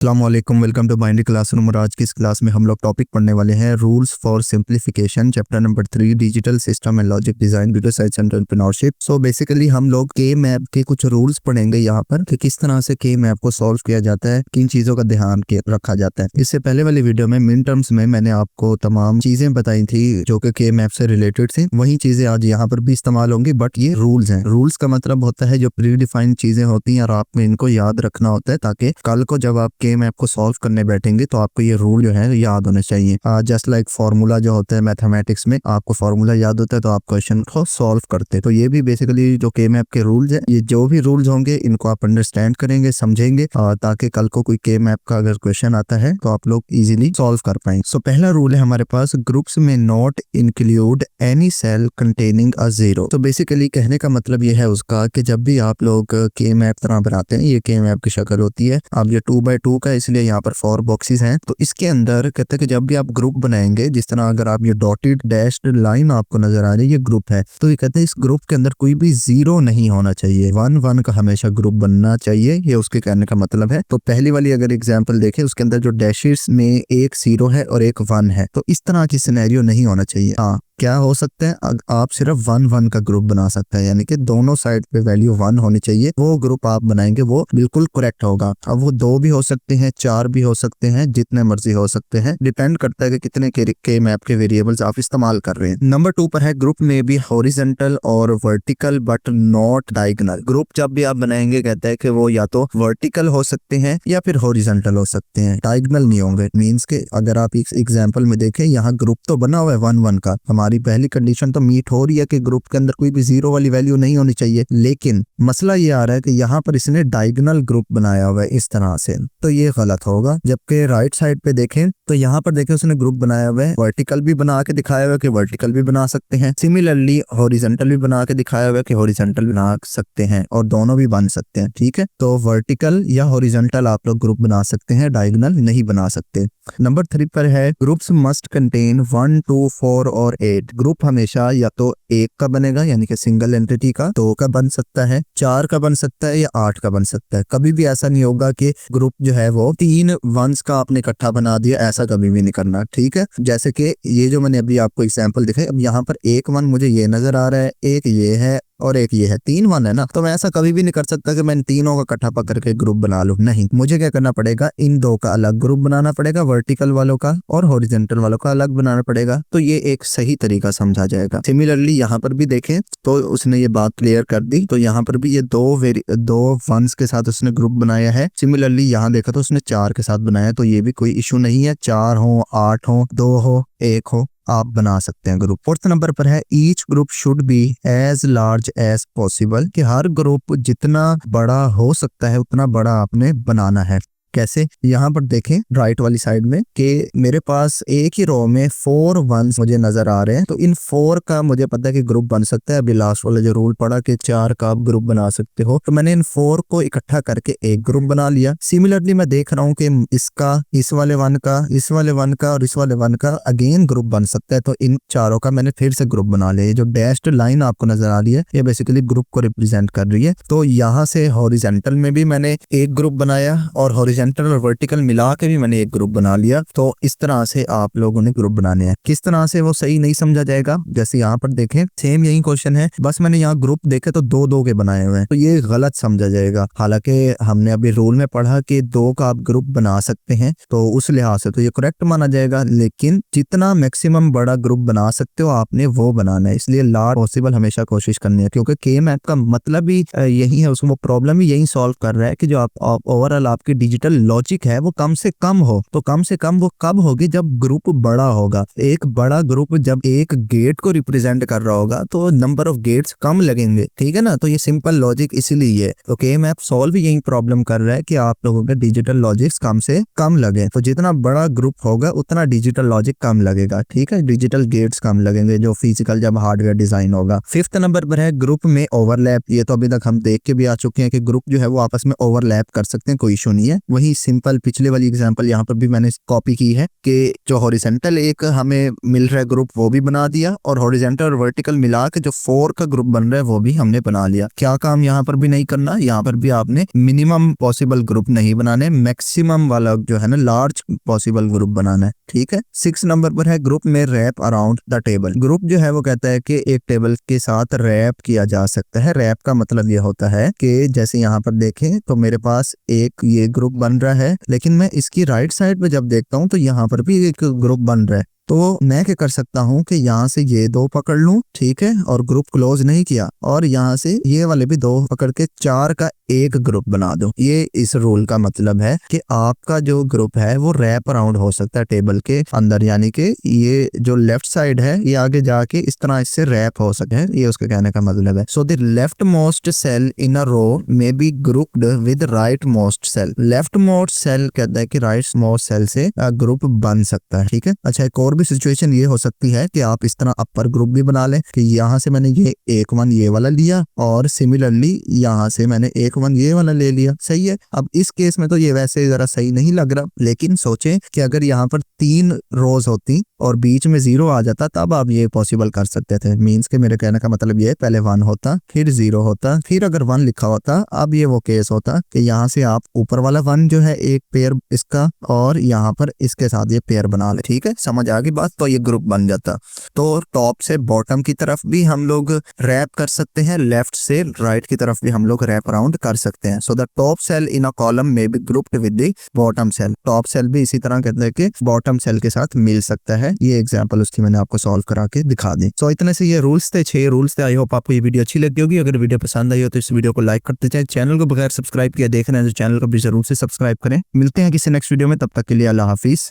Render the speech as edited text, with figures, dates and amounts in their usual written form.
अस्सलाम वालेकुम, welcome to binary classroom. और आज की इस क्लास में हम लोग टॉपिक पढ़ने वाले हैं rules for simplification, chapter number 3, digital system and logic design video science and entrepreneurship. So basically हम लोग के मैप के कुछ रूल्स पढ़ेंगे यहाँ पर कि किस तरह से के मैप को सॉल्व किया जाता है, किन चीजों का ध्यान रखा जाता है। इससे पहले वाली वीडियो में मिन टर्म्स में मैंने आपको तमाम चीजें बताई थी जो कि के मैप से रिलेटेड थी। वही चीजें आज यहाँ पर भी इस्तेमाल होंगी, बट ये रूल्स हैं। रूल्स का मतलब होता है जो प्री डिफाइंड चीजें होती हैं और आपको इनको याद रखना होता है ताकि कल को जब आप के मैप को सॉल्व करने बैठेंगे तो आपको ये रूल जो है याद होने चाहिए। जस्ट लाइक फॉर्मूला जो होता है मैथमेटिक्स में, आपको फॉर्मूला याद होता है तो आप क्वेश्चन को सॉल्व करते हैं। तो ये भी बेसिकली जो के मैप के रूल्स है, ये जो भी रूल्स होंगे इनको आप अंडरस्टैंड करेंगे, समझेंगे ताकि कल को कोई के मैप का अगर क्वेश्चन आता है तो आप लोग इजीली सॉल्व कर पाएंगे। सो पहला रूल है हमारे पास, ग्रुप्स में not include any cell containing a zero. तो बेसिकली कहने का मतलब ये है उसका कि जब भी आप लोग के मैप तरह बनाते हैं, ये के मैप की शक्ल होती है। अब ये 2x2 का, इसलिए यहाँ पर 4 बॉक्सेस हैं। तो इसके अंदर कहते हैं कि जब भी आप ग्रुप बनाएंगे, जिस तरह अगर आप ये डॉटेड डैश्ड लाइन आपको नजर आ रही है, ये ग्रुप है, तो ये कहते हैं इस ग्रुप के अंदर कोई भी जीरो नहीं होना चाहिए। 1-1 का हमेशा ग्रुप बनना चाहिए, ये उसके कहने का मतलब है। तो पहली वाली अगर एग्जाम्पल देखें, उसके अंदर जो डैशेस में एक 0 है और एक 1 है, तो इस तरह की सिनेरियो नहीं होना चाहिए। हाँ, क्या हो सकता है, आप सिर्फ 1-1 का ग्रुप बना सकते हैं, यानी कि दोनों साइड पे वैल्यू 1 होनी चाहिए। वो ग्रुप आप बनाएंगे वो बिल्कुल करेक्ट होगा। अब वो 2 भी हो सकते हैं, 4 भी हो सकते हैं, जितने मर्जी हो सकते हैं, डिपेंड करता है कि कितने के मैप के वेरिएबल्स आप इस्तेमाल कर रहे हैं। नंबर 2 पर है, ग्रुप में भी हॉरिजॉन्टल और vertical but not diagonal. Group जब भी आप बनाएंगे कहता है कि वो या तो वर्टिकल हो सकते हैं या फिर हॉरिजॉन्टल हो सकते हैं, डायगोनल नहीं होंगे। मींस के अगर आप इस एग्जांपल में देखें, यहाँ ग्रुप तो बना हुआ है 1-1 का, हमारी पहली कंडीशन तो मीट हो रही है कि ग्रुप के अंदर कोई भी जीरो वाली वैल्यू नहीं होनी चाहिए। लेकिन मसला ये आ रहा है कि यहाँ पर इसने डायगोनल ग्रुप बनाया हुआ है इस तरह से, तो ये गलत होगा। जबकि राइट साइड पे देखें तो यहाँ पर देखें उसने ग्रुप बनाया हुआ है, वर्टिकल भी बना के दिखाया हुआ है कि वर्टिकल भी बना सकते हैं, सिमिलरली हॉरिजॉन्टल भी बना के दिखाया हुआ है कि हॉरिजॉन्टल बना सकते हैं, और दोनों भी बन सकते हैं। ठीक है, तो वर्टिकल या हॉरिजॉन्टल आप लोग ग्रुप बना सकते हैं, डायगोनल नहीं बना सकते। नंबर 3 पर है, ग्रुप्स मस्ट कंटेन 1, 2, 4 और 8। ग्रुप हमेशा या तो 1 का बनेगा, यानी कि सिंगल एंटिटी का, 2 का बन सकता है, 4 का बन सकता है या 8 का बन सकता है। कभी भी ऐसा नहीं होगा कि ग्रुप जो है वो 3 1s का आपने इकट्ठा बना दिया, ऐसा कभी भी नहीं करना। ठीक है, जैसे कि ये जो मैंने अभी आपको एग्जांपल दिखाई, अब यहाँ पर एक 1 मुझे ये नजर आ रहा है, एक ये है और एक ये है, 3 1 है ना, तो मैं ऐसा कभी भी नहीं कर सकता कि मैं इन तीनों का इकट्ठा पकड़ के ग्रुप बना लूं। नहीं, मुझे क्या करना पड़ेगा, इन 2 का अलग ग्रुप बनाना पड़ेगा, वर्टिकल वालों का और हॉरिजॉन्टल वालों का अलग बनाना पड़ेगा। तो ये एक सही तरीका समझा जाएगा। सिमिलरली यहाँ पर भी देखें तो उसने ये बात क्लियर कर दी, तो यहाँ पर भी ये दो 1s के साथ उसने ग्रुप बनाया है। सिमिलरली यहाँ देखा तो उसने 4 के साथ बनाया, तो ये भी कोई इशू नहीं है, 4 हो, 8 हो, 2 हो, 1 हो, आप बना सकते हैं ग्रुप। 4th नंबर पर है, each group should be as large as possible, कि हर ग्रुप जितना बड़ा हो सकता है उतना बड़ा आपने बनाना है। कैसे, यहाँ पर देखें राइट वाली साइड में कि मेरे पास एक ही रो में 4 1s मुझे नजर आ रहे हैं, तो इन 4 का मुझे पता है कि ग्रुप बन सकता है। अभी लास्ट वाला जो रूल पढ़ा कि 4 का आप ग्रुप बना सकते हो, तो मैंने इन 4 को इकट्ठा करके एक ग्रुप बना लिया। सिमिलरली मैं देख रहा हूँ कि इसका, इस वाले 1 का, इस वाले 1 का और इस वाले 1 का अगेन ग्रुप बन सकता है, तो इन चारों का मैंने फिर से ग्रुप बना लिया। जो डैश्ड लाइन आपको नजर आ रही है, ये बेसिकली ग्रुप को रिप्रेजेंट कर रही है। तो यहाँ से हॉरिजॉन्टल में भी मैंने एक ग्रुप बनाया और हॉरिजॉन्टल और वर्टिकल मिला के भी मैंने एक ग्रुप बना लिया। तो इस तरह से आप लोगों ने ग्रुप बनाने हैं। किस तरह से वो सही नहीं समझा जाएगा, जैसे यहाँ पर देखें सेम यही क्वेश्चन है, बस मैंने यहाँ ग्रुप देखे तो 2-2 के बनाए हुए हैं, तो ये गलत समझा जाएगा। हालांकि हमने अभी रूल में पढ़ा कि 2 का आप ग्रुप बना सकते हैं, तो उस लिहाज से तो ये करेक्ट माना जाएगा। लेकिन जितना मैक्सिमम बड़ा ग्रुप बना सकते हो आपने वो बनाना है, इसलिए लार्ज पॉसिबल हमेशा कोशिश करनी है, क्योंकि के मैप का मतलब ही यही है, उसको प्रॉब्लम ही यही सॉल्व कर रहा है कि जो आप ओवरऑल आपकी डिजिटल लॉजिक है वो कम से कम हो। तो कम से कम वो कब होगी, जब ग्रुप बड़ा होगा। एक बड़ा ग्रुप जब एक गेट को रिप्रेजेंट कर रहा होगा तो नंबर ऑफ गेट्स कम लगेंगे। ठीक है ना, तो ये सिंपल लॉजिक इसीलिए है। तो के मैप सॉल्व यही प्रॉब्लम कर रहा है कि आप लोगों के डिजिटल लॉजिक्स कम से कम लगे। तो जितना बड़ा ग्रुप होगा उतना डिजिटल लॉजिक कम लगेगा। ठीक है, डिजिटल गेट्स कम लगेंगे जो फिजिकल जब हार्डवेयर डिजाइन होगा। 5th नंबर पर है, ग्रुप में ओवरलैप। ये तो अभी तक हम देख के भी आ चुके हैं कि ग्रुप जो है वो आपस में ओवरलैप कर सकते हैं, कोई इशू नहीं है। वही वही सिंपल पिछले वाली एग्जांपल यहाँ पर भी मैंने कॉपी की है कि जो हॉरिजेंटल एक हमें मिल रहा है ग्रुप वो भी बना दिया, और हॉरिजेंटल और वर्टिकल मिला के जो 4 का ग्रुप बन रहा है वो भी हमने बना लिया। क्या काम यहाँ पर भी नहीं करना, यहाँ पर भी आपने मिनिमम पॉसिबल ग्रुप नहीं बनाने, मैक्सिमम वाला जो है ना लार्ज पॉसिबल ग्रुप बनाना है। ठीक है। 6 नंबर पर है ग्रुप में wrap around the table. Group जो है वो कहता है कि एक टेबल के साथ रैप किया जा सकता है। रैप का मतलब ये होता है कि जैसे यहाँ पर देखें तो मेरे पास एक ये ग्रुप बन रहा है, लेकिन मैं इसकी राइट साइड पे जब देखता हूँ तो यहाँ पर भी एक ग्रुप बन रहा है। तो मैं क्या कर सकता हूँ कि यहाँ से ये 2 पकड़ लूं, ठीक है, और ग्रुप क्लोज नहीं किया, और यहाँ से ये वाले भी 2 पकड़ के 4 का एक ग्रुप बना दूं। ये इस रूल का मतलब है कि आपका जो ग्रुप है वो रैप अराउंड हो सकता है टेबल के अंदर, यानी कि ये जो लेफ्ट साइड है ये आगे जाके इस तरह इससे रैप हो सके, ये उसके कहने का मतलब है। So the left most cell in a row may be grouped with right most cell. Left most cell कहता है कि राइट मोस्ट सेल से ग्रुप बन सकता है। ठीक है। अच्छा, एक और भी सिचुएशन ये हो सकती है कि आप इस तरह अपर ग्रुप भी बना लें कि यहाँ से मैंने ये एक 1 ये वाला लिया, और सिमिलरली यहाँ से मैंने एक 1 ये वाला ले लिया। सही है। अब इस केस में तो ये वैसे जरा सही नहीं लग रहा, लेकिन सोचें कि अगर यहाँ पर 3 रोज होती और बीच में 0 आ जाता तब आप ये पॉसिबल कर सकते थे। मींस के मेरे कहने का मतलब ये पहले 1 होता, फिर 0 होता, फिर अगर 1 लिखा होता, अब ये वो केस होता कि यहाँ से आप ऊपर वाला 1 जो है एक पेयर इसका, और यहाँ पर इसके साथ ये पेयर बना ले। ठीक है, समझ आ गई बात। तो ये ग्रुप बन जाता। तो टॉप से बॉटम की तरफ भी हम लोग रैप कर सकते हैं, लेफ्ट से राइट की तरफ भी हम लोग रैप अराउंड कर सकते हैं। So the top cell in a column में be grouped with the bottom cell. Top cell भी इसी तरह कहते हैं कि बॉटम सेल के साथ मिल सकता है। ये एग्जांपल उसकी मैंने आपको सॉल्व करा के दिखा दी। सो इतने से ये रूल्स थे, 6 रूल्स थे। आई होप आपको ये वीडियो अच्छी लगी होगी। अगर वीडियो पसंद आई हो तो इस वीडियो को लाइक करते जाएं। चैनल को बगैर सब्सक्राइब किया देख रहे हैं तो चैनल को भी जरूर से सब्सक्राइब करें। मिलते हैं किसी नेक्स्ट वीडियो में, तब तक के लिए अल्लाह हाफिज।